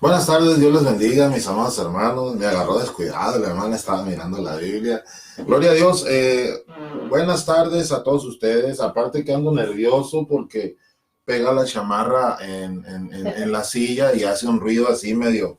Buenas tardes, Dios les bendiga, mis amados hermanos. Me agarró descuidado, la hermana estaba mirando la Biblia. Gloria a Dios. Buenas tardes a todos ustedes. Aparte que ando nervioso porque pega la chamarra en la silla y hace un ruido así medio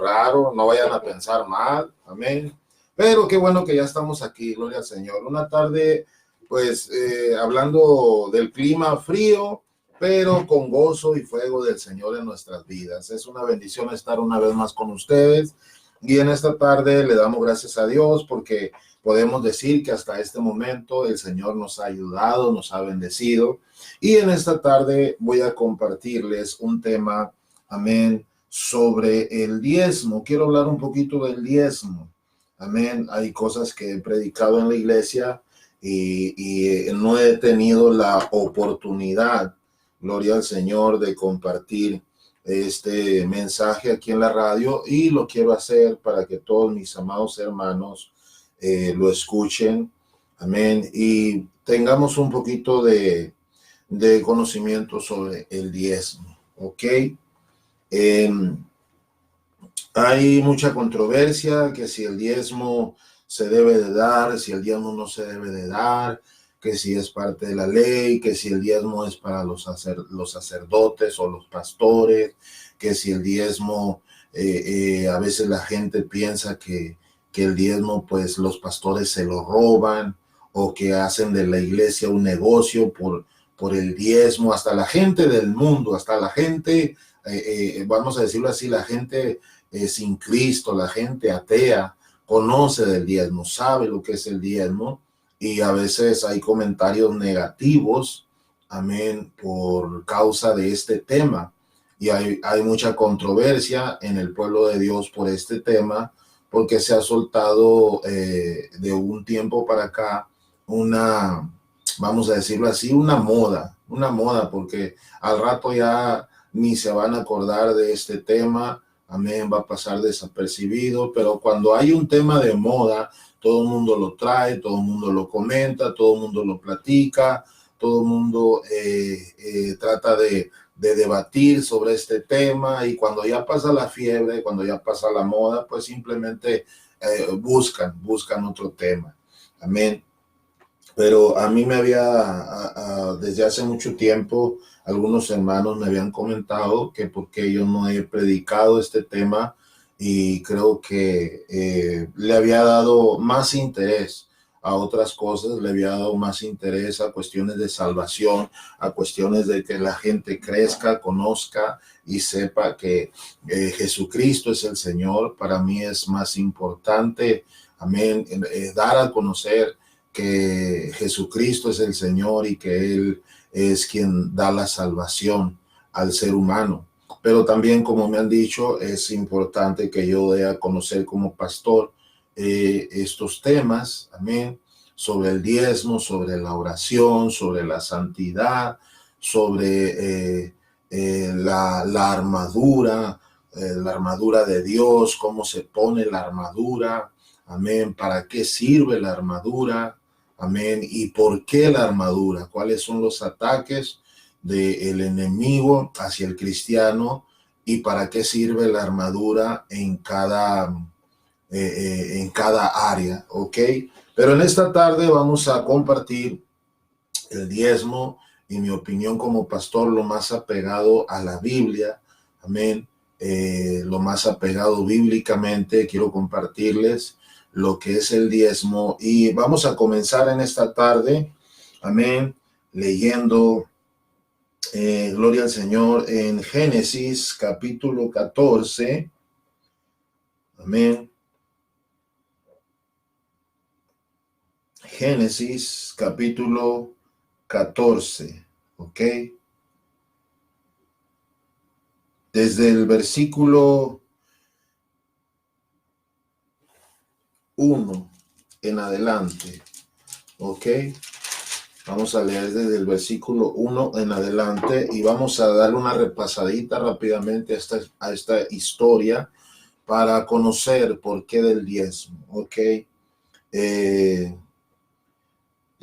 raro. No vayan a pensar mal. Amén. Pero qué bueno que ya estamos aquí, gloria al Señor. Una tarde, pues, hablando del clima frío, pero con gozo y fuego del Señor en nuestras vidas. Es una bendición estar una vez más con ustedes y en esta tarde le damos gracias a Dios porque podemos decir que hasta este momento el Señor nos ha ayudado, nos ha bendecido, y en esta tarde voy a compartirles un tema, amén, sobre el diezmo. Quiero hablar un poquito del diezmo, amén. Hay cosas que he predicado en la iglesia y no he tenido la oportunidad, gloria al Señor, de compartir este mensaje aquí en la radio, y lo quiero hacer para que todos mis amados hermanos lo escuchen, amén, y tengamos un poquito de conocimiento sobre el diezmo, ¿ok? Hay mucha controversia que si el diezmo se debe de dar, si el diezmo no se debe de dar, que si es parte de la ley, que si el diezmo es para los sacerdotes o los pastores, que si el diezmo, a veces la gente piensa que el diezmo, pues los pastores se lo roban o que hacen de la iglesia un negocio por el diezmo. Hasta la gente del mundo, hasta la gente, vamos a decirlo así, la gente sin Cristo, la gente atea, conoce del diezmo, sabe lo que es el diezmo, y a veces hay comentarios negativos, amén, por causa de este tema, y hay mucha controversia en el pueblo de Dios por este tema, porque se ha soltado de un tiempo para acá una, vamos a decirlo así, una moda, porque al rato ya ni se van a acordar de este tema, amén, va a pasar desapercibido, pero cuando hay un tema de moda, todo el mundo lo trae, todo el mundo lo comenta, todo el mundo lo platica, todo el mundo trata de debatir sobre este tema, y cuando ya pasa la fiebre, cuando ya pasa la moda, pues simplemente buscan otro tema, amén. Pero a mí me desde hace mucho tiempo, algunos hermanos me habían comentado que por qué yo no he predicado este tema, y creo que le había dado más interés a otras cosas, le había dado más interés a cuestiones de salvación, a cuestiones de que la gente crezca, conozca y sepa que Jesucristo es el Señor. Para mí es más importante, amén, dar a conocer que Jesucristo es el Señor y que Él es quien da la salvación al ser humano. Pero también, como me han dicho, es importante que yo dé a conocer como pastor estos temas, amén, sobre el diezmo, sobre la oración, sobre la santidad, sobre la armadura, la armadura de Dios, cómo se pone la armadura, amén, para qué sirve la armadura, amén, y por qué la armadura, cuáles son los ataques del enemigo hacia el cristiano y para qué sirve la armadura en cada área, ¿ok? Pero en esta tarde vamos a compartir el diezmo, y mi opinión como pastor, lo más apegado a la Biblia, amén, lo más apegado bíblicamente. Quiero compartirles lo que es el diezmo, y vamos a comenzar en esta tarde, amén, leyendo, gloria al Señor, en Génesis capítulo 14, amén. Génesis capítulo 14, ¿ok? Desde el versículo 1 en adelante, ¿ok? Vamos a leer desde el versículo 1 en adelante y vamos a darle una repasadita rápidamente a esta historia para conocer por qué del diezmo, ¿ok?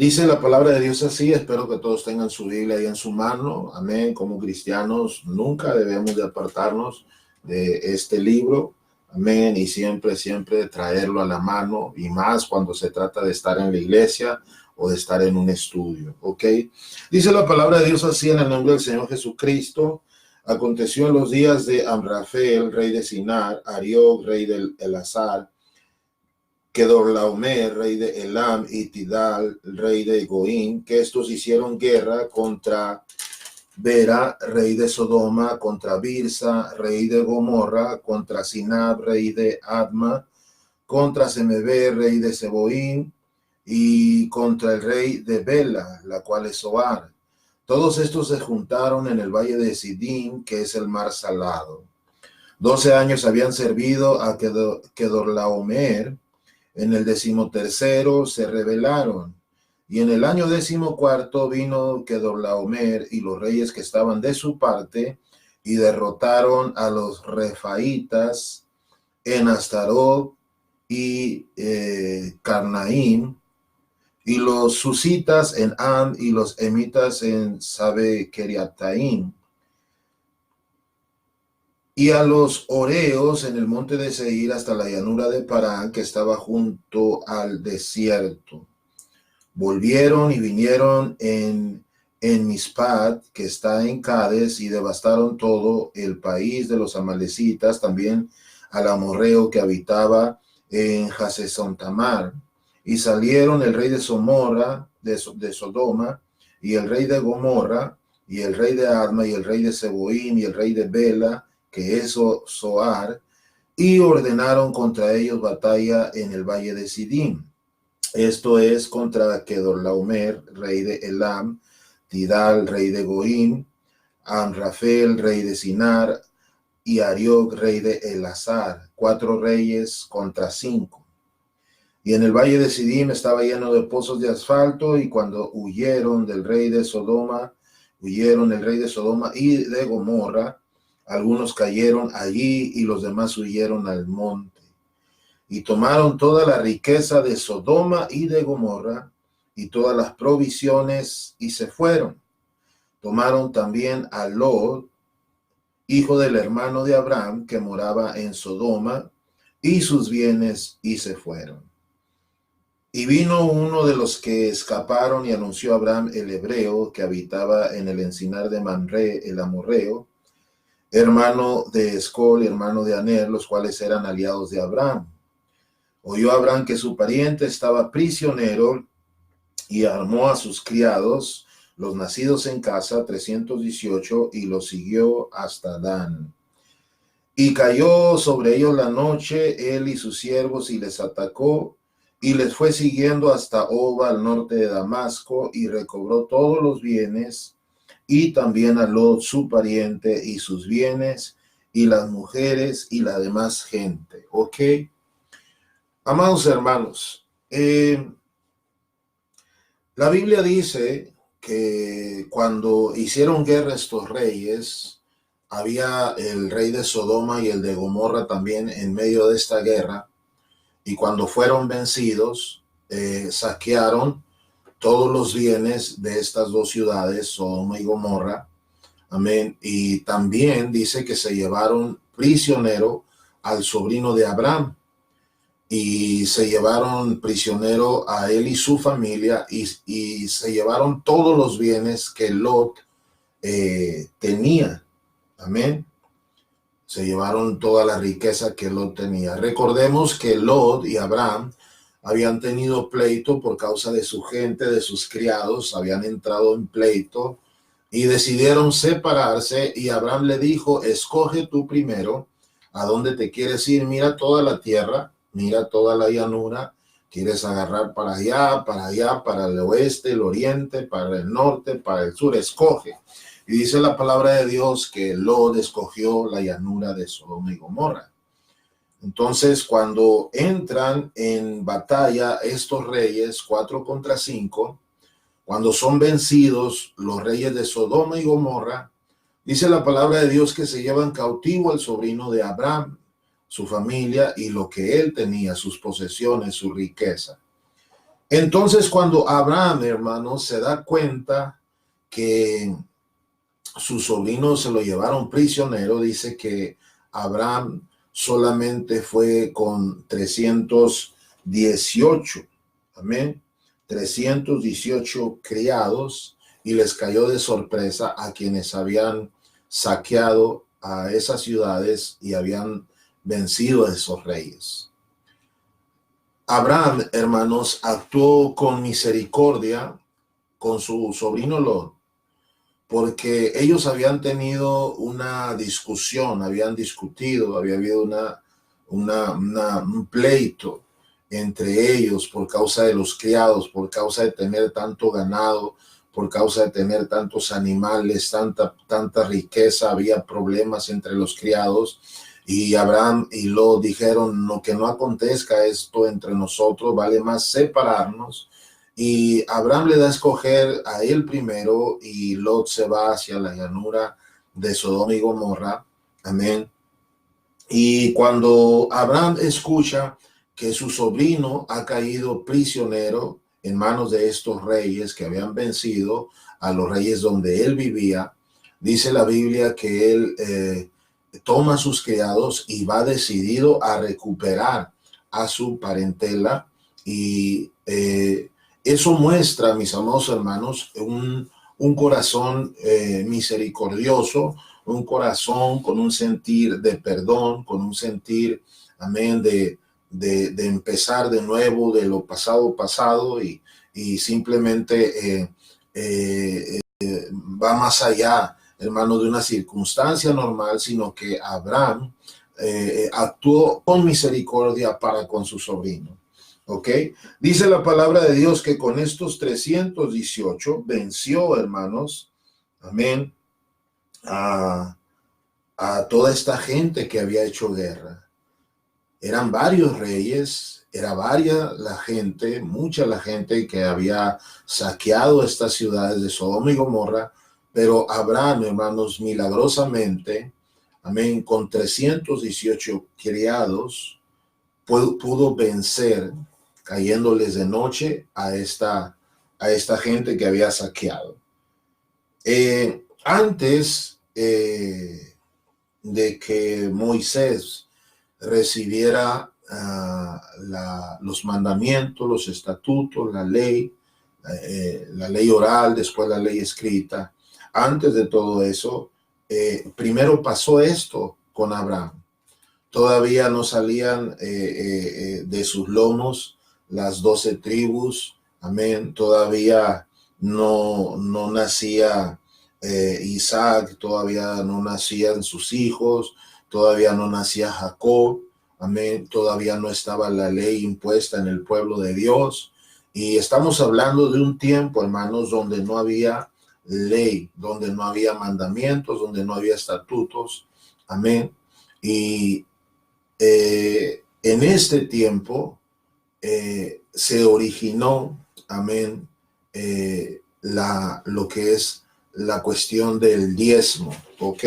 Dice la palabra de Dios así, espero que todos tengan su Biblia ahí en su mano, amén. Como cristianos nunca debemos de apartarnos de este libro, amén, y siempre, siempre traerlo a la mano, y más cuando se trata de estar en la iglesia o de estar en un estudio, ¿ok? Dice la palabra de Dios así en el nombre del Señor Jesucristo. Aconteció en los días de Amrafel, rey de Sinar, Arioc, rey de Elazar, Kedorlaomer, rey de Elam, y Tidal, rey de Goín, que estos hicieron guerra contra Bera, rey de Sodoma, contra Birsa, rey de Gomorra, contra Sinab, rey de Adma, contra Semebe, rey de Seboín, y contra el rey de Bela, la cual es Zoar. Todos estos se juntaron en el valle de Sidim, que es el mar salado. 12 años habían servido a Kedorlaomer. En el 13º se rebelaron, y en el año 14 vino Kedorlaomer y los reyes que estaban de su parte, y derrotaron a los refaitas en Astarot y Carnaim, y los susitas en Am, y los emitas en Sabe-Keriataim, y a los oreos en el monte de Seir hasta la llanura de Parán, que estaba junto al desierto. Volvieron y vinieron en Mispat, que está en Cades, y devastaron todo el país de los amalecitas, también al amorreo que habitaba en Hasesontamar. Y salieron el rey de Somorra, de Sodoma, y el rey de Gomorra, y el rey de Adma, y el rey de Seboín, y el rey de Bela, que es Zoar, y ordenaron contra ellos batalla en el valle de Sidim. Esto es contra Kedorlaomer, rey de Elam, Tidal, rey de Goín, Amrafel, rey de Sinar, y Arioc, rey de Elazar. 4 reyes contra 5. Y en el valle de Sidim estaba lleno de pozos de asfalto, y cuando huyeron del rey de Sodoma, huyeron el rey de Sodoma y de Gomorra, algunos cayeron allí y los demás huyeron al monte. Y tomaron toda la riqueza de Sodoma y de Gomorra y todas las provisiones y se fueron. Tomaron también a Lot, hijo del hermano de Abraham, que moraba en Sodoma, y sus bienes y se fueron. Y vino uno de los que escaparon y anunció a Abraham el hebreo, que habitaba en el encinar de Mamre el amorreo, hermano de Escol y hermano de Aner, los cuales eran aliados de Abraham. Oyó Abraham que su pariente estaba prisionero y armó a sus criados, los nacidos en casa, 318, y los siguió hasta Dan. Y cayó sobre ellos la noche, él y sus siervos, y les atacó, y les fue siguiendo hasta Oba, al norte de Damasco, y recobró todos los bienes, y también a Lot, su pariente, y sus bienes, y las mujeres, y la demás gente. ¿Ok? Amados hermanos, la Biblia dice que cuando hicieron guerra estos reyes, había el rey de Sodoma y el de Gomorra también en medio de esta guerra, y cuando fueron vencidos, saquearon todos los bienes de estas dos ciudades, Sodoma y Gomorra, amén, y también dice que se llevaron prisionero al sobrino de Abraham, y se llevaron prisionero a él y su familia, y se llevaron todos los bienes que Lot tenía. Amén. Se llevaron toda la riqueza que Lot tenía. Recordemos que Lot y Abraham habían tenido pleito por causa de su gente, de sus criados, habían entrado en pleito y decidieron separarse, y Abraham le dijo: escoge tú primero a dónde te quieres ir, mira toda la tierra, mira toda la llanura, quieres agarrar para allá, para el oeste, el oriente, para el norte, para el sur, escoge. Y dice la palabra de Dios que Lot escogió la llanura de Sodoma y Gomorra. Entonces, cuando entran en batalla estos reyes, 4 contra 5, cuando son vencidos los reyes de Sodoma y Gomorra, dice la palabra de Dios que se llevan cautivo al sobrino de Abraham, su familia y lo que él tenía, sus posesiones, su riqueza. Entonces, cuando Abraham, hermanos, se da cuenta que su sobrino se lo llevaron prisionero, dice que Abraham solamente fue con 318, amén, 318 criados, y les cayó de sorpresa a quienes habían saqueado a esas ciudades y habían vencido a esos reyes. Abraham, hermanos, actuó con misericordia con su sobrino Lot, porque ellos habían tenido una discusión, habían discutido, había habido un pleito entre ellos por causa de los criados, por causa de tener tanto ganado, por causa de tener tantos animales, tanta riqueza. Había problemas entre los criados, y Abraham y Lot dijeron: no, que no acontezca esto entre nosotros, vale más separarnos. Y Abraham le da a escoger a él primero, y Lot se va hacia la llanura de Sodoma y Gomorra. Amén. Y cuando Abraham escucha que su sobrino ha caído prisionero en manos de estos reyes que habían vencido a los reyes donde él vivía, dice la Biblia que él toma a sus criados y va decidido a recuperar a su parentela. Y eso muestra, mis amados hermanos, un corazón misericordioso, un corazón con un sentir de perdón, con un sentir, amén, de empezar de nuevo, de lo pasado, y simplemente va más allá, hermano, de una circunstancia normal, sino que Abraham actuó con misericordia para con su sobrino. ¿Ok? Dice la palabra de Dios que con estos 318 venció, hermanos, amén, a toda esta gente que había hecho guerra. Eran varios reyes, era varia la gente, mucha la gente que había saqueado estas ciudades de Sodoma y Gomorra, pero Abraham, hermanos, milagrosamente, amén, con 318 criados, pudo vencer, cayéndoles de noche a esta gente que había saqueado. Antes de que Moisés recibiera los mandamientos, los estatutos, la ley oral, después la ley escrita. Antes de todo eso, primero pasó esto con Abraham. Todavía no salían de sus lomos las 12 tribus, amén. Todavía no nacía Isaac, todavía no nacían sus hijos, todavía no nacía Jacob, amén. Todavía no estaba la ley impuesta en el pueblo de Dios. Y estamos hablando de un tiempo, hermanos, donde no había ley, donde no había mandamientos, donde no había estatutos, amén. Y en este tiempo se originó, amén, lo que es la cuestión del diezmo, ¿ok?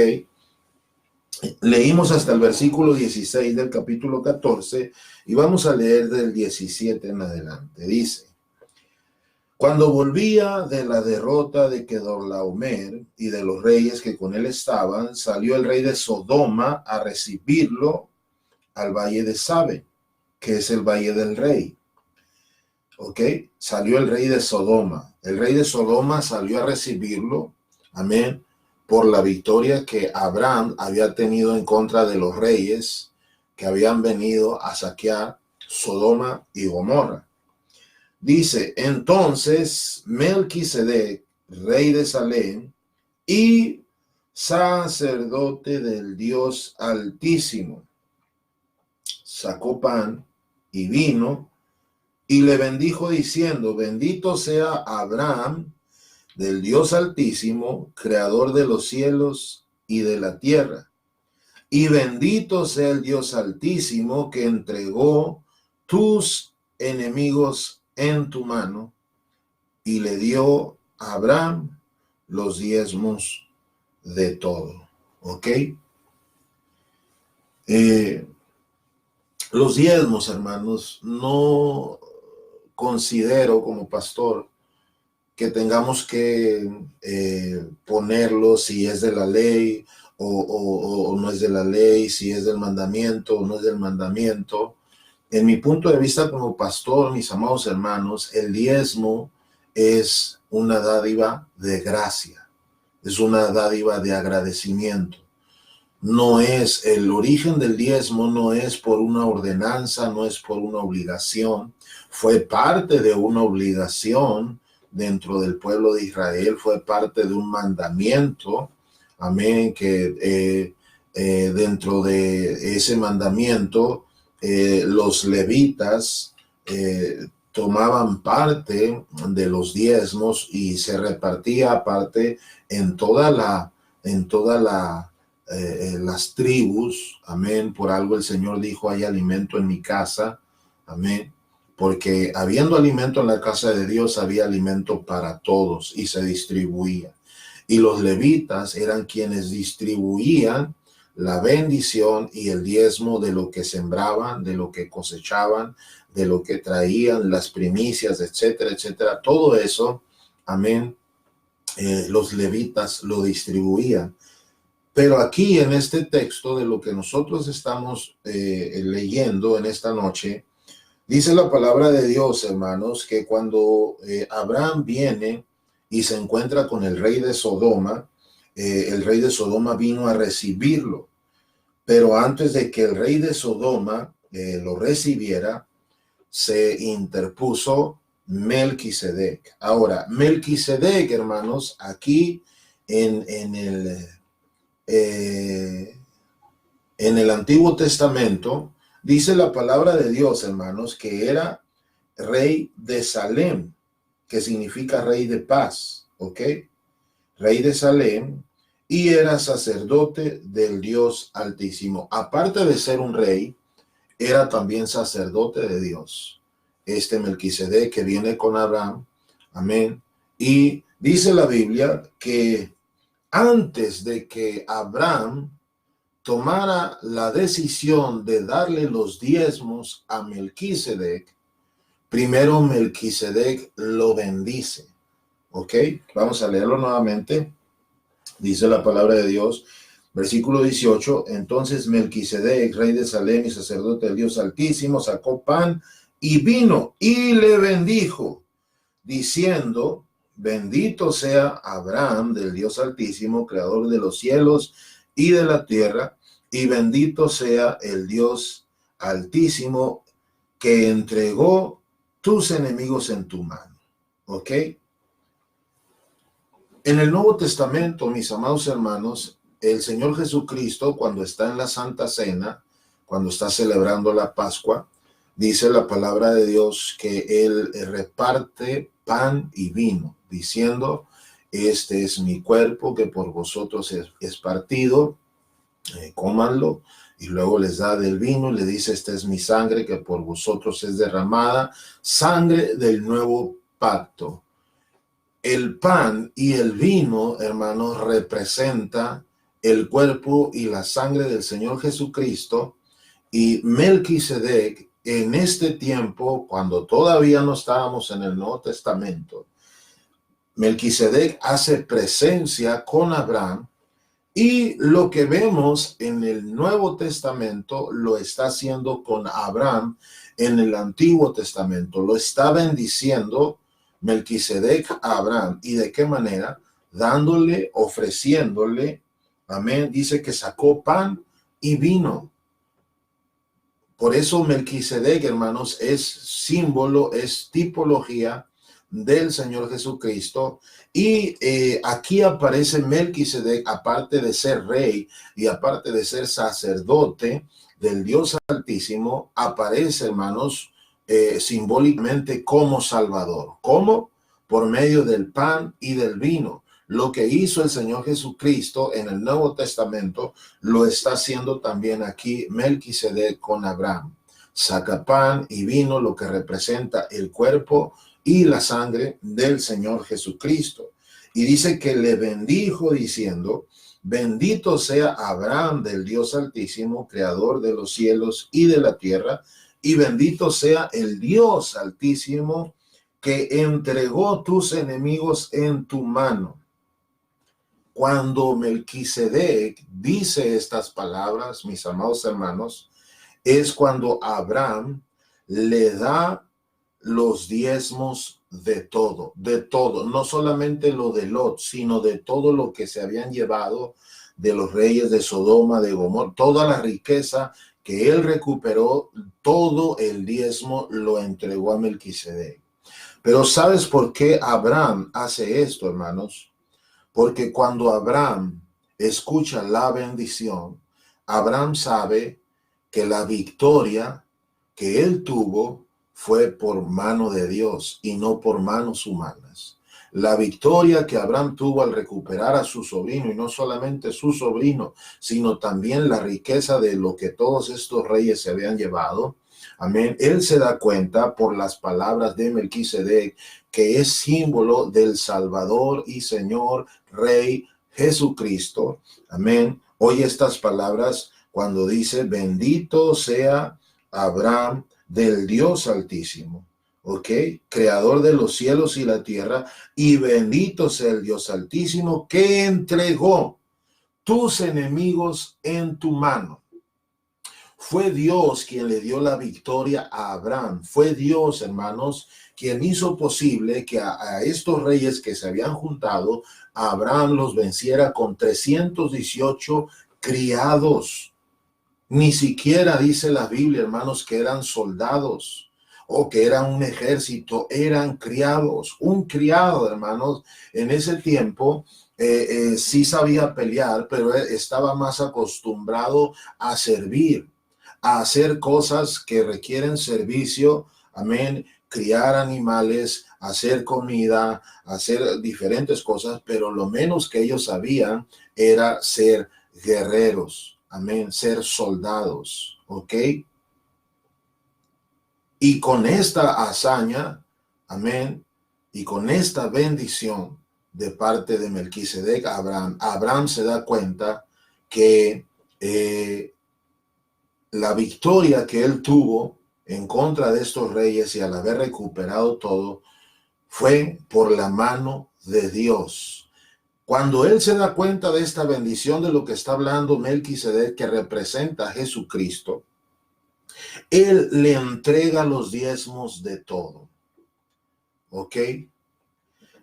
Leímos hasta el versículo 16 del capítulo 14 y vamos a leer del 17 en adelante. Dice: cuando volvía de la derrota de Kedorlaomer y de los reyes que con él estaban, salió el rey de Sodoma a recibirlo al valle de Sabe, que es el valle del rey. ¿Ok? Salió el rey de Sodoma. El rey de Sodoma salió a recibirlo, amén, por la victoria que Abraham había tenido en contra de los reyes que habían venido a saquear Sodoma y Gomorra. Dice: entonces Melquisedec, rey de Salem y sacerdote del Dios Altísimo, sacó pan y vino y le bendijo diciendo: bendito sea Abraham del Dios Altísimo, creador de los cielos y de la tierra, y bendito sea el Dios Altísimo que entregó tus enemigos en tu mano. Y le dio a Abraham los diezmos de todo. ¿Ok? Los diezmos, hermanos, no considero como pastor que tengamos que ponerlo si es de la ley o no es de la ley, si es del mandamiento o no es del mandamiento. En mi punto de vista como pastor, mis amados hermanos, el diezmo es una dádiva de gracia, es una dádiva de agradecimiento. No es el origen del diezmo, no es por una ordenanza, no es por una obligación. Fue parte de una obligación dentro del pueblo de Israel, fue parte de un mandamiento, amén, que dentro de ese mandamiento los levitas tomaban parte de los diezmos y se repartía aparte en toda las tribus, amén. Por algo el Señor dijo: hay alimento en mi casa, amén, porque habiendo alimento en la casa de Dios, había alimento para todos y se distribuía. Y los levitas eran quienes distribuían la bendición y el diezmo de lo que sembraban, de lo que cosechaban, de lo que traían, las primicias, etcétera, etcétera. Todo eso, amén, los levitas lo distribuían. Pero aquí en este texto de lo que nosotros estamos leyendo en esta noche, dice la palabra de Dios, hermanos, que cuando Abraham viene y se encuentra con el rey de Sodoma, el rey de Sodoma vino a recibirlo. Pero antes de que el rey de Sodoma lo recibiera, se interpuso Melquisedec. Ahora, Melquisedec, hermanos, aquí en el Antiguo Testamento, dice la palabra de Dios, hermanos, que era rey de Salem, que significa rey de paz, ¿ok? Rey de Salem, y era sacerdote del Dios Altísimo. Aparte de ser un rey, era también sacerdote de Dios. Este Melquisedec que viene con Abraham, amén. Y dice la Biblia que antes de que Abraham tomara la decisión de darle los diezmos a Melquisedec, primero Melquisedec lo bendice. ¿Ok? Vamos a leerlo nuevamente. Dice la palabra de Dios, versículo 18. Entonces Melquisedec, rey de Salem y sacerdote del Dios Altísimo, sacó pan y vino y le bendijo, diciendo: bendito sea Abraham del Dios Altísimo, creador de los cielos y de la tierra, y bendito sea el Dios Altísimo que entregó tus enemigos en tu mano. ¿Ok? En el Nuevo Testamento, mis amados hermanos, el Señor Jesucristo, cuando está en la Santa Cena, cuando está celebrando la Pascua, dice la palabra de Dios que Él reparte pan y vino, diciendo: este es mi cuerpo que por vosotros es partido, cómanlo. Y luego les da del vino y le dice: esta es mi sangre que por vosotros es derramada, sangre del nuevo pacto. El pan y el vino, hermanos, representa el cuerpo y la sangre del Señor Jesucristo. Y Melquisedec, en este tiempo, cuando todavía no estábamos en el Nuevo Testamento, Melquisedec hace presencia con Abraham, y lo que vemos en el Nuevo Testamento lo está haciendo con Abraham en el Antiguo Testamento. Lo está bendiciendo Melquisedec a Abraham. ¿Y de qué manera? Dándole, ofreciéndole, amén, dice que sacó pan y vino. Por eso Melquisedec, hermanos, es símbolo, es tipología del Señor Jesucristo. Y aquí aparece Melquisedec, aparte de ser rey y aparte de ser sacerdote del Dios Altísimo, aparece, hermanos, simbólicamente como Salvador. ¿Cómo? Por medio del pan y del vino. Lo que hizo el Señor Jesucristo en el Nuevo Testamento lo está haciendo también aquí Melquisedec con Abraham. Saca pan y vino, lo que representa el cuerpo y la sangre del Señor Jesucristo. Y dice que le bendijo diciendo: bendito sea Abraham del Dios Altísimo, creador de los cielos y de la tierra, y bendito sea el Dios Altísimo que entregó tus enemigos en tu mano. Cuando Melquisedec dice estas palabras, mis amados hermanos, es cuando Abraham le da los diezmos de todo, no solamente lo de Lot, sino de todo lo que se habían llevado de los reyes de Sodoma, de Gomorra, toda la riqueza que él recuperó, todo el diezmo lo entregó a Melquisedec. Pero ¿sabes por qué Abraham hace esto, hermanos? Porque cuando Abraham escucha la bendición, Abraham sabe que la victoria que él tuvo fue por mano de Dios y no por manos humanas. La victoria que Abraham tuvo al recuperar a su sobrino, y no solamente su sobrino, sino también la riqueza de lo que todos estos reyes se habían llevado. Amén. Él se da cuenta por las palabras de Melquisedec, que es símbolo del Salvador y Señor Rey Jesucristo. Amén. Oye estas palabras cuando dice: bendito sea Abraham del Dios Altísimo. ¿Ok? Creador de los cielos y la tierra, y bendito sea el Dios Altísimo que entregó tus enemigos en tu mano. Fue Dios quien le dio la victoria a Abraham. Fue Dios, hermanos, quien hizo posible que a estos reyes que se habían juntado, Abraham los venciera con 318 criados. Ni siquiera dice la Biblia, hermanos, que eran soldados o que eran un ejército, eran criados. Un criado, hermanos, en ese tiempo sí sabía pelear, pero estaba más acostumbrado a servir, a hacer cosas que requieren servicio, amén, criar animales, hacer comida, hacer diferentes cosas, pero lo menos que ellos sabían era ser guerreros, amén, ser soldados, ¿ok? Y con esta hazaña, amén, y con esta bendición de parte de Melquisedec, Abraham se da cuenta que la victoria que él tuvo en contra de estos reyes y al haber recuperado todo fue por la mano de Dios. Cuando él se da cuenta de esta bendición de lo que está hablando Melquisedec, que representa a Jesucristo, él le entrega los diezmos de todo. ¿Ok?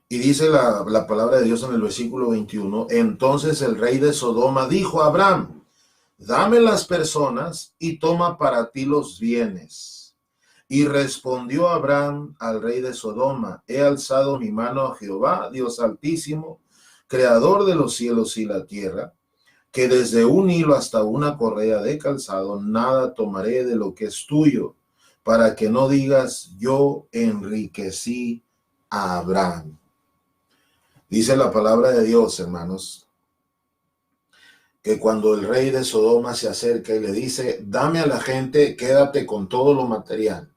Y dice la palabra de Dios en el versículo 21, entonces el rey de Sodoma dijo a Abraham: dame las personas y toma para ti los bienes. Y respondió Abraham al rey de Sodoma: he alzado mi mano a Jehová, Dios Altísimo, creador de los cielos y la tierra, que desde un hilo hasta una correa de calzado nada tomaré de lo que es tuyo, para que no digas: yo enriquecí a Abraham. Dice la palabra de Dios, hermanos, que cuando el rey de Sodoma se acerca y le dice: dame a la gente, quédate con todo lo material,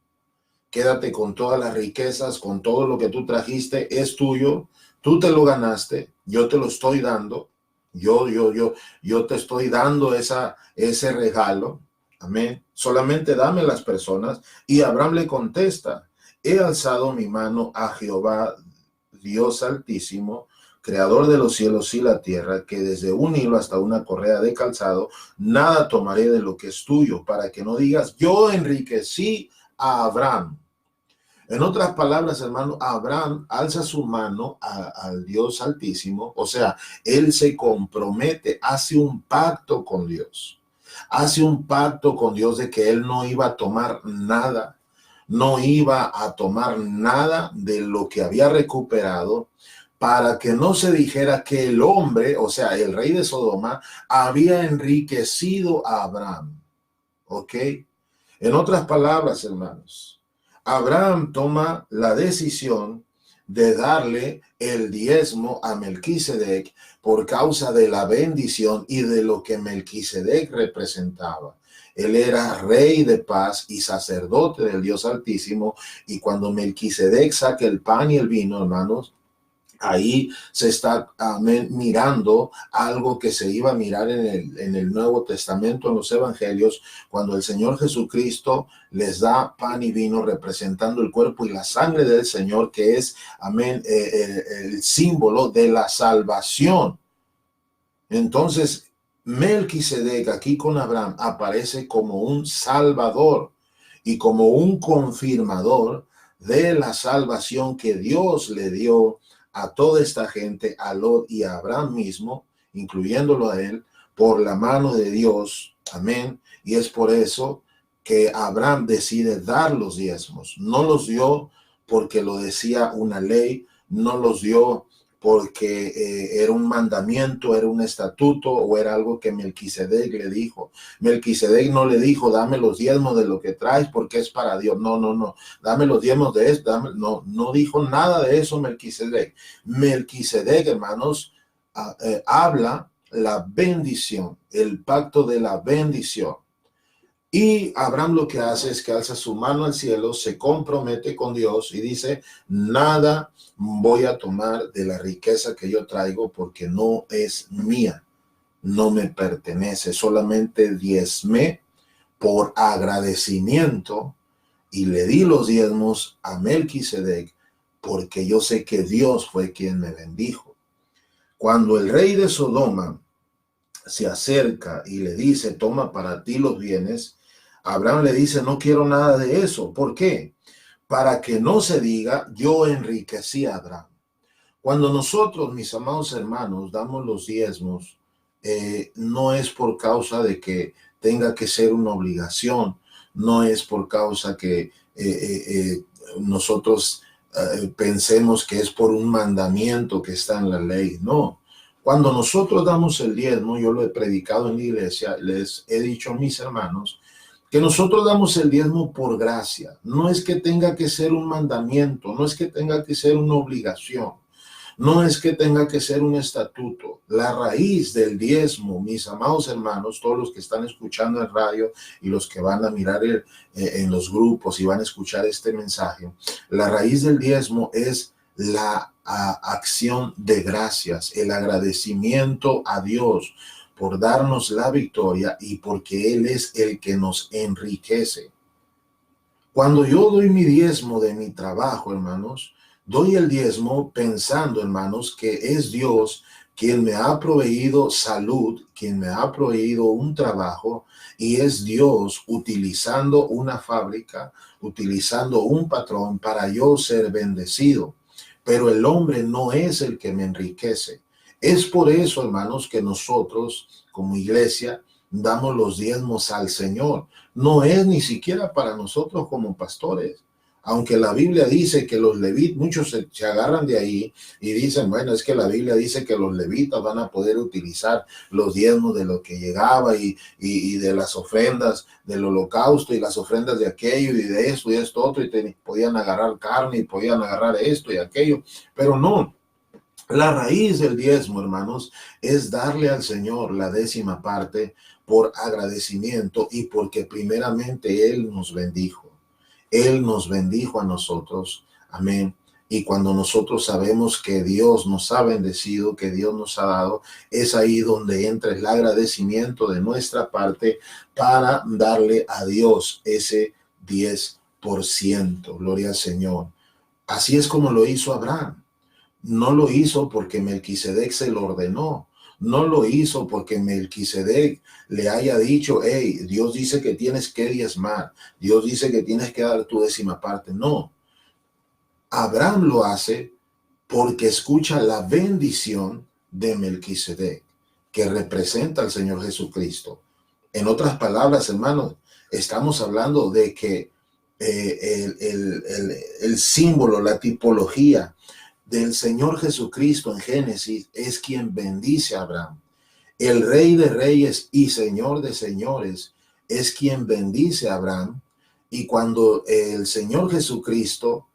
quédate con todas las riquezas, con todo lo que tú trajiste, es tuyo, tú te lo ganaste, yo te lo estoy dando, yo te estoy dando ese regalo, amén, solamente dame las personas. Y Abraham le contesta: he alzado mi mano a Jehová, Dios Altísimo, creador de los cielos y la tierra, que desde un hilo hasta una correa de calzado nada tomaré de lo que es tuyo, para que no digas: yo enriquecí a Abraham. En otras palabras, hermano, Abraham alza su mano al Dios Altísimo, o sea, él se compromete, hace un pacto con Dios. Hace un pacto con Dios de que él no iba a tomar nada, no iba a tomar nada de lo que había recuperado, para que no se dijera que el hombre, o sea, el rey de Sodoma, había enriquecido a Abraham. ¿Ok? En otras palabras, hermanos, Abraham toma la decisión de darle el diezmo a Melquisedec por causa de la bendición y de lo que Melquisedec representaba. Él era rey de paz y sacerdote del Dios Altísimo, y cuando Melquisedec saca el pan y el vino, hermanos, Ahí se está mirando algo que se iba a mirar en el Nuevo Testamento, en los Evangelios, cuando el Señor Jesucristo les da pan y vino representando el cuerpo y la sangre del Señor, que es, amén, el símbolo de la salvación. Entonces, Melquisedec aquí con Abraham aparece como un salvador y como un confirmador de la salvación que Dios le dio a toda esta gente, a Lot y a Abraham mismo, incluyéndolo a él, por la mano de Dios. Amén. Y es por eso que Abraham decide dar los diezmos. No los dio porque lo decía una ley, no los dio porque era un mandamiento, era un estatuto o era algo que Melquisedec le dijo. Melquisedec no le dijo, dame los diezmos de lo que traes porque es para Dios. No, no, no. Dame los diezmos de esto. No dijo nada de eso Melquisedec. Melquisedec, hermanos, habla la bendición, el pacto de la bendición. Y Abraham lo que hace es que alza su mano al cielo, se compromete con Dios y dice, nada voy a tomar de la riqueza que yo traigo porque no es mía, no me pertenece, solamente diezmé por agradecimiento y le di los diezmos a Melquisedec porque yo sé que Dios fue quien me bendijo. Cuando el rey de Sodoma se acerca y le dice, toma para ti los bienes, Abraham le dice, no quiero nada de eso. ¿Por qué? Para que no se diga, yo enriquecí a Abraham. Cuando nosotros, mis amados hermanos, damos los diezmos, no es por causa de que tenga que ser una obligación, no es por causa que nosotros pensemos que es por un mandamiento que está en la ley, no. Cuando nosotros damos el diezmo, yo lo he predicado en la iglesia, les he dicho a mis hermanos, que nosotros damos el diezmo por gracia. No es que tenga que ser un mandamiento, no es que tenga que ser una obligación, no es que tenga que ser un estatuto. La raíz del diezmo, mis amados hermanos, todos los que están escuchando en radio y los que van a mirar en los grupos y van a escuchar este mensaje, la raíz del diezmo es la acción de gracias, el agradecimiento a Dios por darnos la victoria y porque Él es el que nos enriquece. Cuando yo doy mi diezmo de mi trabajo, hermanos, doy el diezmo pensando, hermanos, que es Dios quien me ha proveído salud, quien me ha proveído un trabajo, y es Dios utilizando una fábrica, utilizando un patrón para yo ser bendecido. Pero el hombre no es el que me enriquece. Es por eso, hermanos, que nosotros como iglesia damos los diezmos al Señor. No es ni siquiera para nosotros como pastores. Aunque la Biblia dice que los levitas, muchos se agarran de ahí y dicen, bueno, es que la Biblia dice que los levitas van a poder utilizar los diezmos de lo que llegaba y de las ofrendas del holocausto y las ofrendas de aquello y de esto y esto otro, y podían agarrar carne y podían agarrar esto y aquello, pero no. La raíz del diezmo, hermanos, es darle al Señor la 10ª parte por agradecimiento y porque primeramente Él nos bendijo. Él nos bendijo a nosotros. Amén. Y cuando nosotros sabemos que Dios nos ha bendecido, que Dios nos ha dado, es ahí donde entra el agradecimiento de nuestra parte para darle a Dios ese 10%. Gloria al Señor. Así es como lo hizo Abraham. No lo hizo porque Melquisedec se lo ordenó. No lo hizo porque Melquisedec le haya dicho, hey, Dios dice que tienes que diezmar. Dios dice que tienes que dar tu 10ª parte. No. Abraham lo hace porque escucha la bendición de Melquisedec, que representa al Señor Jesucristo. En otras palabras, hermanos, estamos hablando de que el símbolo, la tipología del Señor Jesucristo en Génesis es quien bendice a Abraham. El Rey de Reyes y Señor de Señores es quien bendice a Abraham. Y cuando el Señor Jesucristo,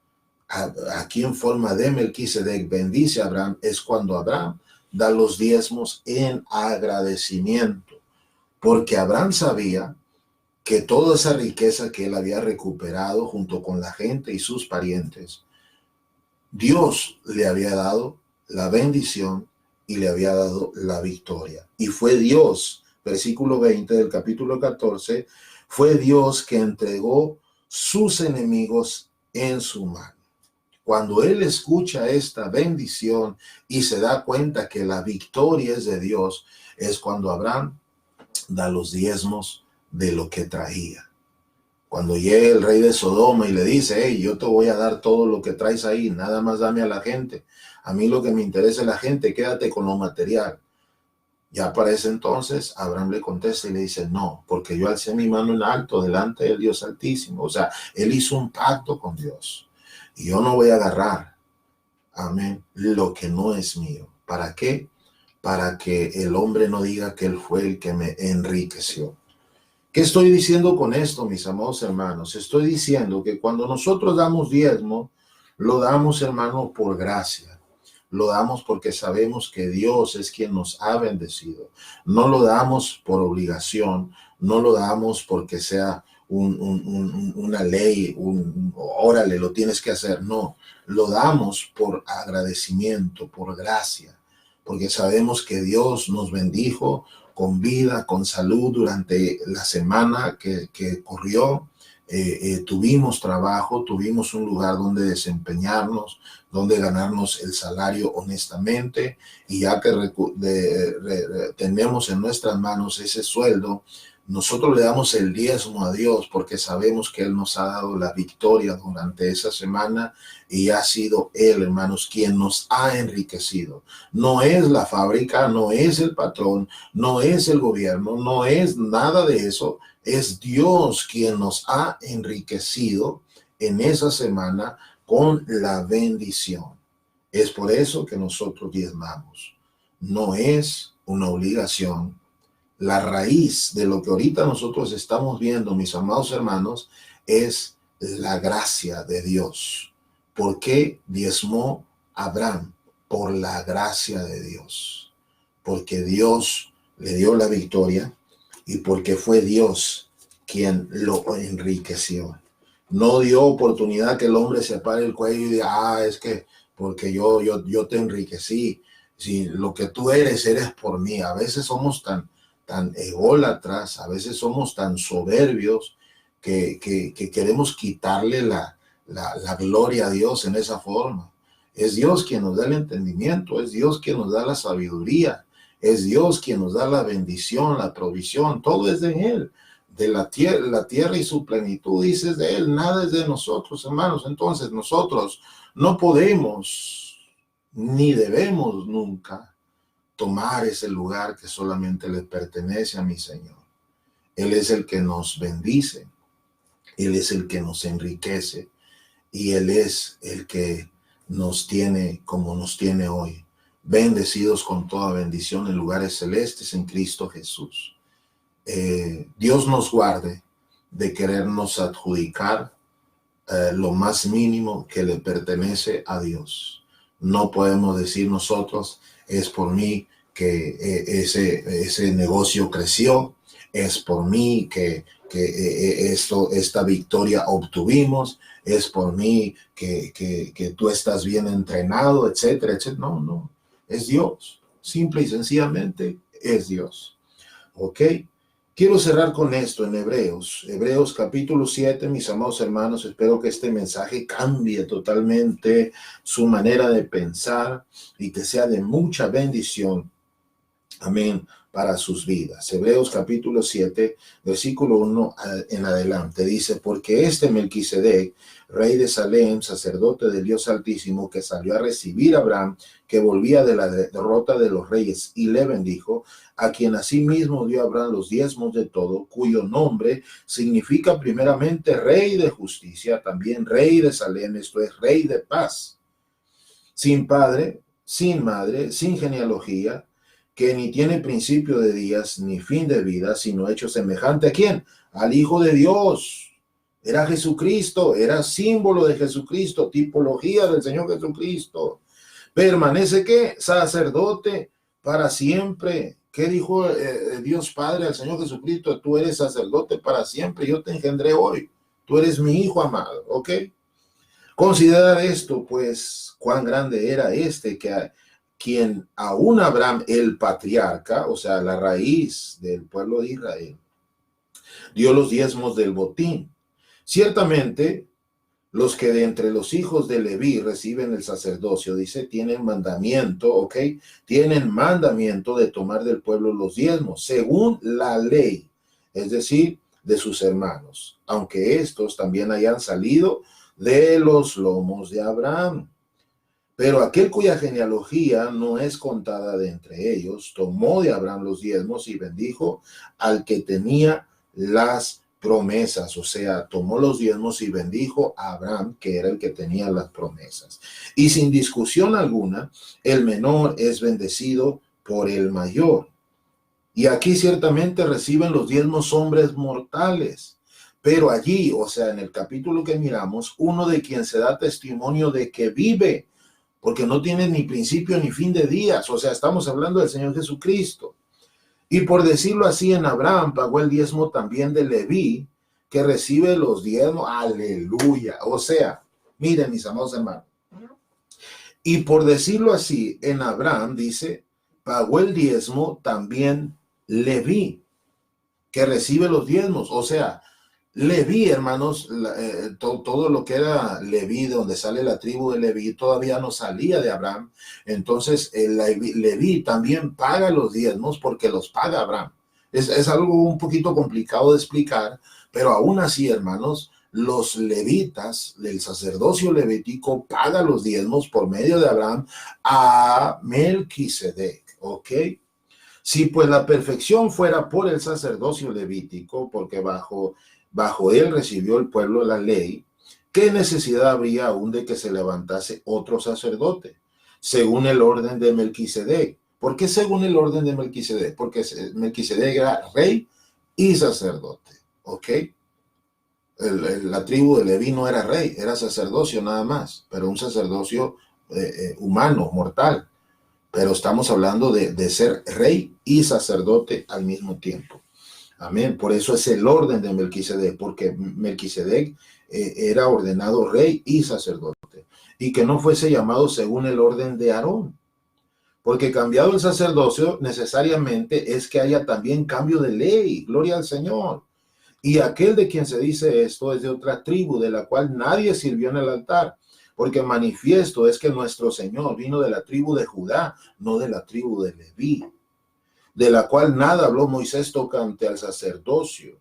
aquí en forma de Melquisedec, bendice a Abraham, es cuando Abraham da los diezmos en agradecimiento. Porque Abraham sabía que toda esa riqueza que él había recuperado junto con la gente y sus parientes, Dios le había dado la bendición y le había dado la victoria. Y fue Dios, versículo 20 del capítulo 14, fue Dios que entregó sus enemigos en su mano. Cuando él escucha esta bendición y se da cuenta que la victoria es de Dios, es cuando Abraham da los diezmos de lo que traía. Cuando llega el rey de Sodoma y le dice, hey, yo te voy a dar todo lo que traes ahí, nada más dame a la gente. A mí lo que me interesa es la gente, quédate con lo material. Ya para ese entonces, Abraham le contesta y le dice, no, porque yo alcé mi mano en alto delante del Dios Altísimo. O sea, él hizo un pacto con Dios. Y yo no voy a agarrar, amén, lo que no es mío. ¿Para qué? Para que el hombre no diga que él fue el que me enriqueció. ¿Qué estoy diciendo con esto, mis amados hermanos? Estoy diciendo que cuando nosotros damos diezmo, lo damos, hermano, por gracia. Lo damos porque sabemos que Dios es quien nos ha bendecido. No lo damos por obligación, no lo damos porque sea una ley, órale, lo tienes que hacer. No, lo damos por agradecimiento, por gracia, porque sabemos que Dios nos bendijo con vida, con salud durante la semana que corrió. Tuvimos trabajo, tuvimos un lugar donde desempeñarnos, donde ganarnos el salario honestamente, y ya que tenemos en nuestras manos ese sueldo, nosotros le damos el diezmo a Dios porque sabemos que Él nos ha dado la victoria durante esa semana y ha sido Él, hermanos, quien nos ha enriquecido. No es la fábrica, no es el patrón, no es el gobierno, no es nada de eso. Es Dios quien nos ha enriquecido en esa semana con la bendición. Es por eso que nosotros diezmamos. No es una obligación. La raíz de lo que ahorita nosotros estamos viendo, mis amados hermanos, es la gracia de Dios. ¿Por qué diezmó Abraham? Por la gracia de Dios. Porque Dios le dio la victoria y porque fue Dios quien lo enriqueció. No dio oportunidad que el hombre se pare el cuello y diga, es que porque yo te enriquecí. Si lo que tú eres por mí. A veces somos tan ególatras, a veces somos tan soberbios que queremos quitarle la gloria a Dios en esa forma. Es Dios quien nos da el entendimiento, es Dios quien nos da la sabiduría, es Dios quien nos da la bendición, la provisión, todo es de Él. De la tierra y su plenitud, dices de Él, nada es de nosotros, hermanos. Entonces nosotros no podemos ni debemos nunca tomar ese lugar que solamente le pertenece a mi Señor. Él es el que nos bendice, Él es el que nos enriquece y Él es el que nos tiene como nos tiene hoy, bendecidos con toda bendición en lugares celestes en Cristo Jesús. Dios nos guarde de querernos adjudicar lo más mínimo que le pertenece a Dios. No podemos decir nosotros, es por mí que ese negocio creció, es por mí que esta victoria obtuvimos, es por mí que tú estás bien entrenado, etcétera, etcétera. No, es Dios. Simple y sencillamente es Dios. ¿Ok? Quiero cerrar con esto en Hebreos capítulo 7, mis amados hermanos. Espero que este mensaje cambie totalmente su manera de pensar y que sea de mucha bendición. Amén, para sus vidas. Hebreos capítulo 7, versículo 1 en adelante, dice, porque este Melquisedec, rey de Salem, sacerdote del Dios Altísimo, que salió a recibir a Abraham, que volvía de la derrota de los reyes, y le bendijo, a quien asimismo dio a Abraham los diezmos de todo, cuyo nombre significa primeramente rey de justicia, también rey de Salem, esto es, rey de paz, sin padre, sin madre, sin genealogía, que ni tiene principio de días ni fin de vida, sino hecho semejante ¿a quién? Al Hijo de Dios. Era Jesucristo, era símbolo de Jesucristo, tipología del Señor Jesucristo. Permanece ¿qué? Sacerdote para siempre. ¿Qué dijo Dios Padre al Señor Jesucristo? Tú eres sacerdote para siempre, yo te engendré hoy. Tú eres mi hijo amado, ¿ok? Considerad esto, pues, cuán grande era este que quien aún Abraham, el patriarca, o sea, la raíz del pueblo de Israel, dio los diezmos del botín. Ciertamente, los que de entre los hijos de Leví reciben el sacerdocio, dice, tienen mandamiento, ¿ok? Tienen mandamiento de tomar del pueblo los diezmos, según la ley, es decir, de sus hermanos, aunque estos también hayan salido de los lomos de Abraham. Pero aquel cuya genealogía no es contada de entre ellos, tomó de Abraham los diezmos y bendijo al que tenía las promesas, o sea, tomó los diezmos y bendijo a Abraham, que era el que tenía las promesas. Y sin discusión alguna, el menor es bendecido por el mayor. Y aquí ciertamente reciben los diezmos hombres mortales. Pero allí, o sea, en el capítulo que miramos, uno de quien se da testimonio de que vive, porque no tiene ni principio ni fin de días. O sea, estamos hablando del Señor Jesucristo. Y por decirlo así, en Abraham pagó el diezmo también de Leví, que recibe los diezmos. Aleluya. O sea, miren, mis amados hermanos. Y por decirlo así, en Abraham dice, pagó el diezmo también Leví, que recibe los diezmos. O sea, Leví, hermanos, todo lo que era Leví, de donde sale la tribu de Leví, todavía no salía de Abraham. Entonces, Leví también paga los diezmos porque los paga Abraham. Es algo un poquito complicado de explicar, pero aún así, hermanos, los levitas del sacerdocio levítico paga los diezmos por medio de Abraham a Melquisedec, ¿ok? Si pues la perfección fuera por el sacerdocio levítico, porque bajo él recibió el pueblo la ley, ¿qué necesidad habría aún de que se levantase otro sacerdote, según el orden de Melquisedec? ¿Por qué según el orden de Melquisedec? Porque Melquisedec era rey y sacerdote, ¿ok? La tribu de Leví no era rey, era sacerdocio nada más, pero un sacerdocio humano, mortal. Pero estamos hablando de ser rey y sacerdote al mismo tiempo. Amén. Por eso es el orden de Melquisedec, porque Melquisedec era ordenado rey y sacerdote, y que no fuese llamado según el orden de Aarón, porque cambiado el sacerdocio necesariamente es que haya también cambio de ley. Gloria al Señor. Y aquel de quien se dice esto es de otra tribu, de la cual nadie sirvió en el altar, porque manifiesto es que nuestro Señor vino de la tribu de Judá, no de la tribu de Leví, de la cual nada habló Moisés tocante al sacerdocio.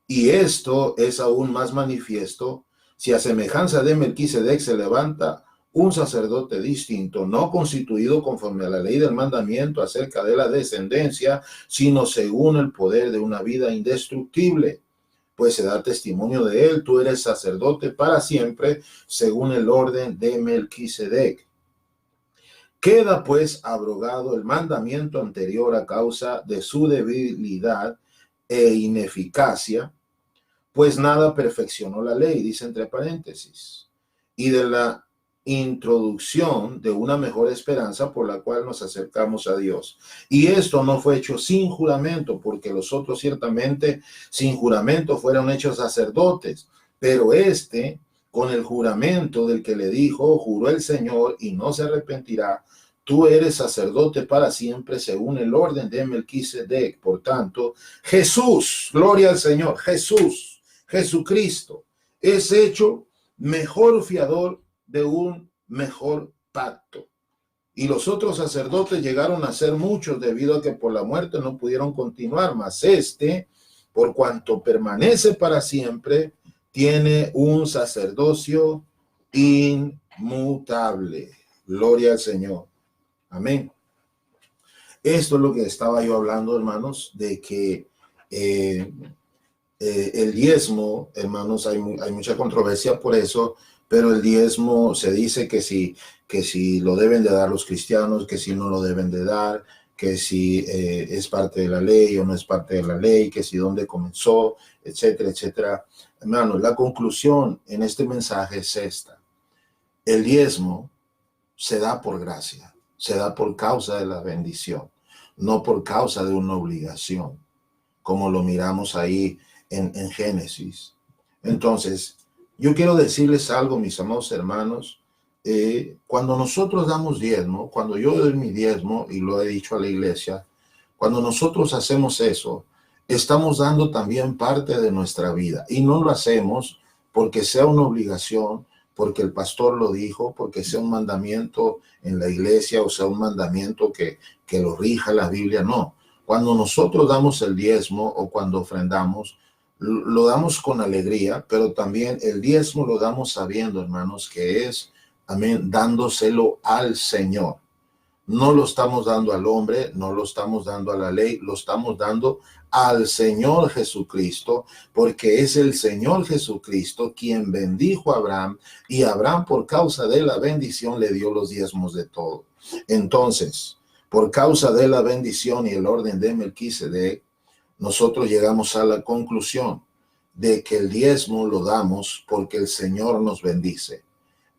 Y esto es aún más manifiesto si a semejanza de Melquisedec se levanta un sacerdote distinto, no constituido conforme a la ley del mandamiento acerca de la descendencia, sino según el poder de una vida indestructible. Pues se da testimonio de él, tú eres sacerdote para siempre, según el orden de Melquisedec. Queda pues abrogado el mandamiento anterior a causa de su debilidad e ineficacia, pues nada perfeccionó la ley, dice entre paréntesis, y de la introducción de una mejor esperanza por la cual nos acercamos a Dios. Y esto no fue hecho sin juramento, porque los otros ciertamente sin juramento fueron hechos sacerdotes, pero este, con el juramento del que le dijo, juró el Señor y no se arrepentirá, tú eres sacerdote para siempre según el orden de Melquisedec. Por tanto, Jesús, gloria al Señor, Jesucristo, es hecho mejor fiador de un mejor pacto. Y los otros sacerdotes llegaron a ser muchos debido a que por la muerte no pudieron continuar, mas este, por cuanto permanece para siempre, tiene un sacerdocio inmutable. Gloria al Señor. Amén. Esto es lo que estaba yo hablando, hermanos, de que el diezmo, hermanos, hay mucha controversia por eso, pero el diezmo se dice que si lo deben de dar los cristianos, que si no lo deben de dar, que si es parte de la ley o no es parte de la ley, que si dónde comenzó, etcétera, etcétera. Hermanos, la conclusión en este mensaje es esta. El diezmo se da por gracia, se da por causa de la bendición, no por causa de una obligación, como lo miramos ahí en Génesis. Entonces, yo quiero decirles algo, mis amados hermanos, cuando nosotros damos diezmo, cuando yo doy mi diezmo, y lo he dicho a la iglesia, cuando nosotros hacemos eso, estamos dando también parte de nuestra vida. Y no lo hacemos porque sea una obligación, porque el pastor lo dijo, porque sea un mandamiento en la iglesia o sea un mandamiento que lo rija la Biblia. No. Cuando nosotros damos el diezmo o cuando ofrendamos, lo damos con alegría, pero también el diezmo lo damos sabiendo, hermanos, que es, amén, dándoselo al Señor. No lo estamos dando al hombre, no lo estamos dando a la ley, lo estamos dando al Señor Jesucristo, porque es el Señor Jesucristo quien bendijo a Abraham, y Abraham, por causa de la bendición, le dio los diezmos de todo. Entonces, por causa de la bendición y el orden de Melquisedec, nosotros llegamos a la conclusión de que el diezmo lo damos porque el Señor nos bendice.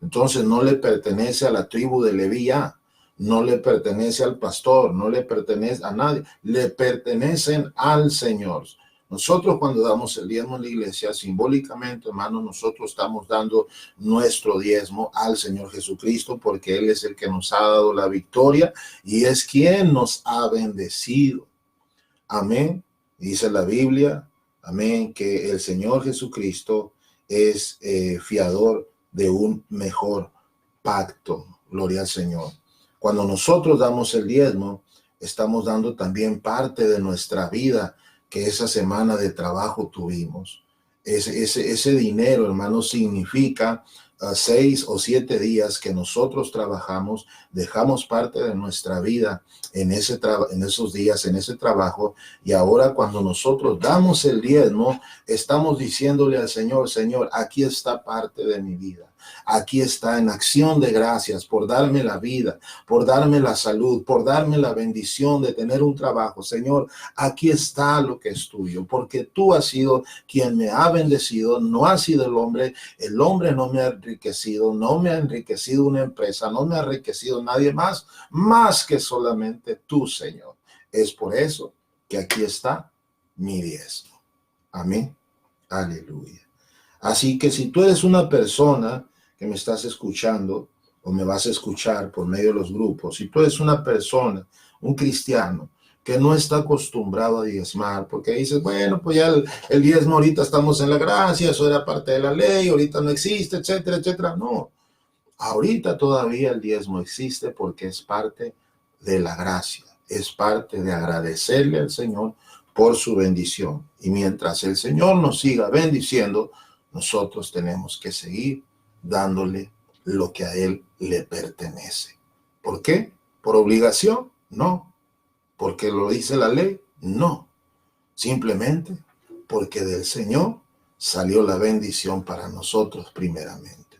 Entonces no le pertenece a la tribu de Leví ya, no le pertenece al pastor, no le pertenece a nadie, le pertenecen al Señor. Nosotros cuando damos el diezmo en la iglesia, simbólicamente, hermanos, nosotros estamos dando nuestro diezmo al Señor Jesucristo, porque Él es el que nos ha dado la victoria y es quien nos ha bendecido. Amén. Dice la Biblia, amén, que el Señor Jesucristo es fiador de un mejor pacto. Gloria al Señor. Cuando nosotros damos el diezmo, estamos dando también parte de nuestra vida que esa semana de trabajo tuvimos. Ese dinero, hermano, significa 6 o 7 días que nosotros trabajamos, dejamos parte de nuestra vida en esos días, en ese trabajo, y ahora cuando nosotros damos el diezmo, estamos diciéndole al Señor, Señor, aquí está parte de mi vida. Aquí está en acción de gracias por darme la vida, por darme la salud, por darme la bendición de tener un trabajo. Señor, aquí está lo que es tuyo, porque tú has sido quien me ha bendecido, no ha sido el hombre no me ha enriquecido, no me ha enriquecido una empresa, no me ha enriquecido nadie más que solamente tú, Señor. Es por eso que aquí está mi diezmo. Amén. Aleluya. Así que si tú eres una persona que me estás escuchando o me vas a escuchar por medio de los grupos, si tú eres una persona, un cristiano, que no está acostumbrado a diezmar, porque dices, bueno, pues ya el diezmo ahorita estamos en la gracia, eso era parte de la ley, ahorita no existe, etcétera, etcétera. No, ahorita todavía el diezmo existe porque es parte de la gracia, es parte de agradecerle al Señor por su bendición. Y mientras el Señor nos siga bendiciendo, nosotros tenemos que seguir dándole lo que a Él le pertenece. ¿Por qué? ¿Por obligación? No. ¿Porque lo dice la ley? No. Simplemente porque del Señor salió la bendición para nosotros primeramente.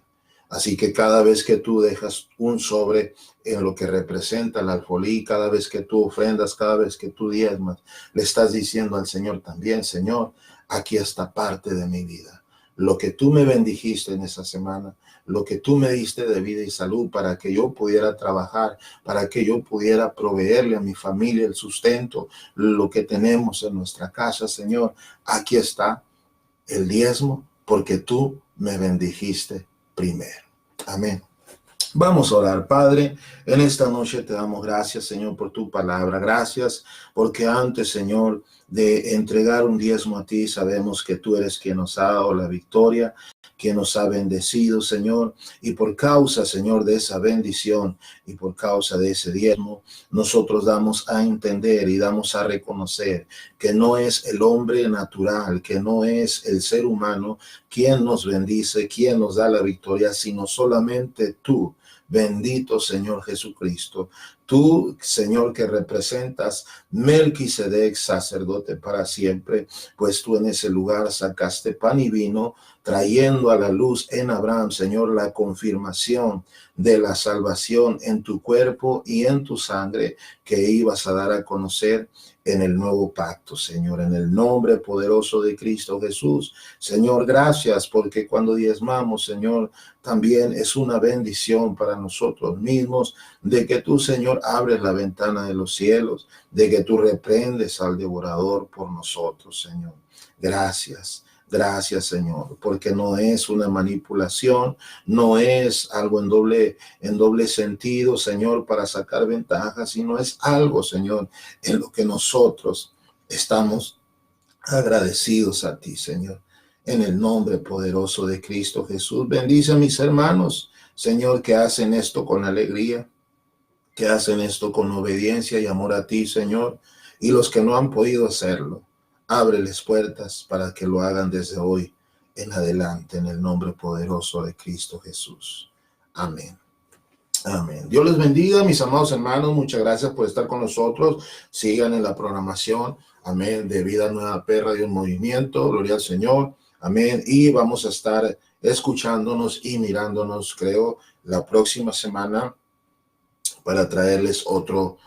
Así que cada vez que tú dejas un sobre en lo que representa el alfolí, cada vez que tú ofrendas, cada vez que tú diezmas, le estás diciendo al Señor también, Señor, aquí está parte de mi vida. Lo que tú me bendijiste en esa semana, lo que tú me diste de vida y salud para que yo pudiera trabajar, para que yo pudiera proveerle a mi familia el sustento, lo que tenemos en nuestra casa, Señor, aquí está el diezmo porque tú me bendijiste primero. Amén. Vamos a orar. Padre, en esta noche te damos gracias, Señor, por tu palabra. Gracias porque antes, Señor, de entregar un diezmo a ti, sabemos que tú eres quien nos ha dado la victoria, quien nos ha bendecido, Señor. Y por causa, Señor, de esa bendición y por causa de ese diezmo, nosotros damos a entender y damos a reconocer que no es el hombre natural, que no es el ser humano quien nos bendice, quien nos da la victoria, sino solamente tú. Bendito Señor Jesucristo, tú, Señor, que representas Melquisedec, sacerdote para siempre, pues tú en ese lugar sacaste pan y vino, trayendo a la luz en Abraham, Señor, la confirmación de la salvación en tu cuerpo y en tu sangre que ibas a dar a conocer en el nuevo pacto, Señor, en el nombre poderoso de Cristo Jesús. Señor, gracias porque cuando diezmamos, Señor, también es una bendición para nosotros mismos de que tú, Señor, abres la ventana de los cielos, de que tú reprendes al devorador por nosotros, Señor. Gracias. Gracias, Señor, porque no es una manipulación, no es algo en doble sentido, Señor, para sacar ventaja, sino es algo, Señor, en lo que nosotros estamos agradecidos a ti, Señor. En el nombre poderoso de Cristo Jesús, bendice a mis hermanos, Señor, que hacen esto con alegría, que hacen esto con obediencia y amor a ti, Señor, y los que no han podido hacerlo, ábreles puertas para que lo hagan desde hoy en adelante, en el nombre poderoso de Cristo Jesús. Amén. Amén. Dios les bendiga, mis amados hermanos. Muchas gracias por estar con nosotros. Sigan en la programación, amén, de Vida Nueva Perra de un Movimiento. Gloria al Señor. Amén. Y vamos a estar escuchándonos y mirándonos, creo, la próxima semana para traerles otro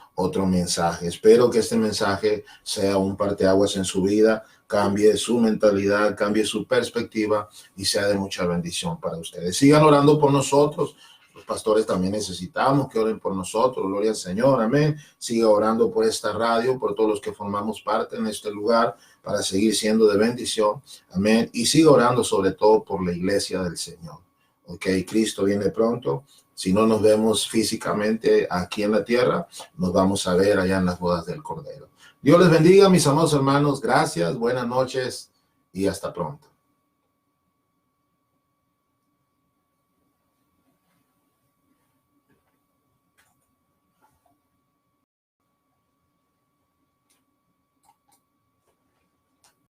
mensaje. Espero que este mensaje sea un parteaguas en su vida, cambie su mentalidad, cambie su perspectiva y sea de mucha bendición para ustedes. Sigan orando por nosotros. Los pastores también necesitamos que oren por nosotros. Gloria al Señor. Amén. Siga orando por esta radio, por todos los que formamos parte en este lugar para seguir siendo de bendición. Amén. Y siga orando sobre todo por la iglesia del Señor. Ok, Cristo viene pronto. Si no nos vemos físicamente aquí en la tierra, nos vamos a ver allá en las bodas del Cordero. Dios les bendiga, mis amados hermanos. Gracias, buenas noches y hasta pronto.